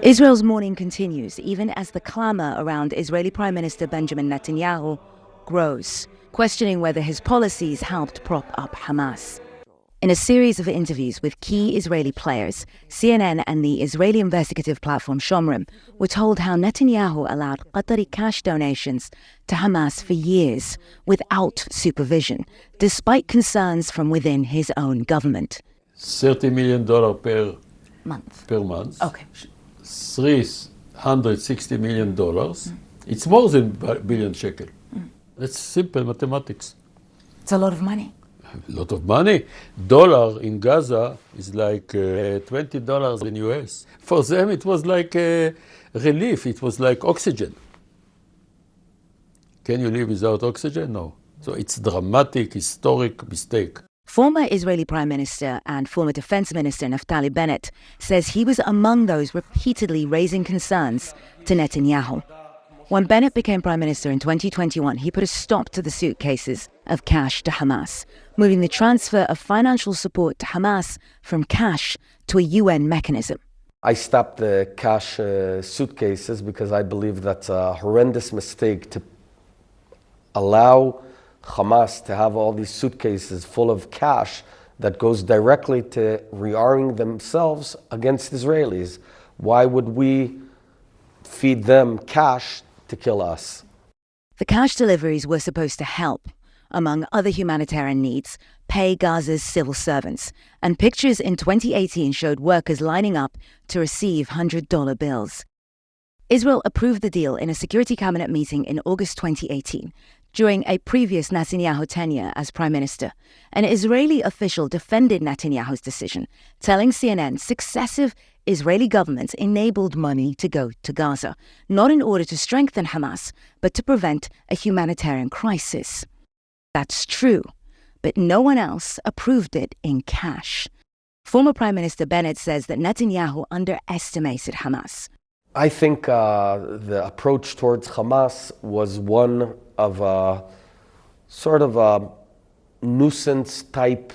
Israel's mourning continues, even as the clamor around Israeli Prime Minister Benjamin Netanyahu grows, questioning whether his policies helped prop up Hamas. In a series of interviews with key Israeli players, CNN and the Israeli investigative platform Shomrim were told how Netanyahu allowed Qatari cash donations to Hamas for years without supervision, despite concerns from within his own government. $30 million per month. Okay. $360 million. It's more than billion shekel. That's simple mathematics. It's a lot of money. A lot of money. Dollar in Gaza is like $20 in US. For them, it was like relief. It was like oxygen. Can you live without oxygen? No. So it's dramatic, historic mistake. Former Israeli Prime Minister and former Defense Minister Naftali Bennett says he was among those repeatedly raising concerns to Netanyahu. When Bennett became Prime Minister in 2021, he put a stop to the suitcases of cash to Hamas, moving the transfer of financial support to Hamas from cash to a UN mechanism. I stopped the cash suitcases because I believe that's a horrendous mistake to allow Hamas to have all these suitcases full of cash that goes directly to rearming themselves against Israelis. Why would we feed them cash to kill us? The cash deliveries were supposed to help, among other humanitarian needs, pay Gaza's civil servants. And pictures in 2018 showed workers lining up to receive $100 bills. Israel approved the deal in a Security Cabinet meeting in August 2018, during a previous Netanyahu tenure as Prime Minister. An Israeli official defended Netanyahu's decision, telling CNN successive Israeli governments enabled money to go to Gaza, not in order to strengthen Hamas, but to prevent a humanitarian crisis. That's true, but no one else approved it in cash. Former Prime Minister Bennett says that Netanyahu underestimated Hamas. I think the approach towards Hamas was one of a sort of a nuisance type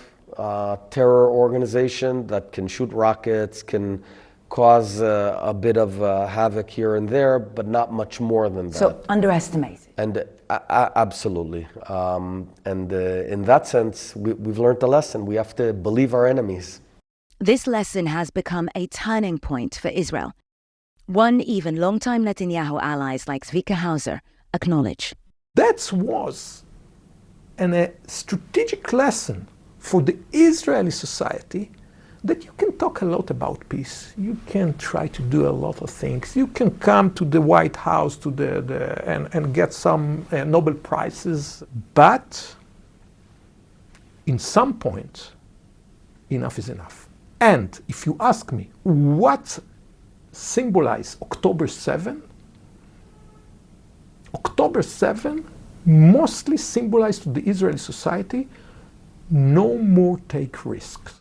terror organization that can shoot rockets, can cause a bit of havoc here and there, but not much more than that. So underestimated. And absolutely. In that sense, we've learned a lesson. We have to believe our enemies. This lesson has become a turning point for Israel. One even longtime Netanyahu allies like Zvika Hauser acknowledge. That was a strategic lesson for the Israeli society, that you can talk a lot about peace. You can try to do a lot of things. You can come to the White House and get some Nobel Prizes. But in some point, enough is enough. And if you ask me what symbolized October 7, October 7 mostly symbolized to the Israeli society, no more take risks.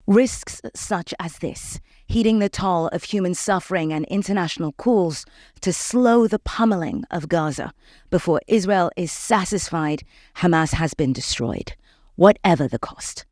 Risks such as this, heeding the toll of human suffering and international calls to slow the pummeling of Gaza before Israel is satisfied Hamas has been destroyed, whatever the cost.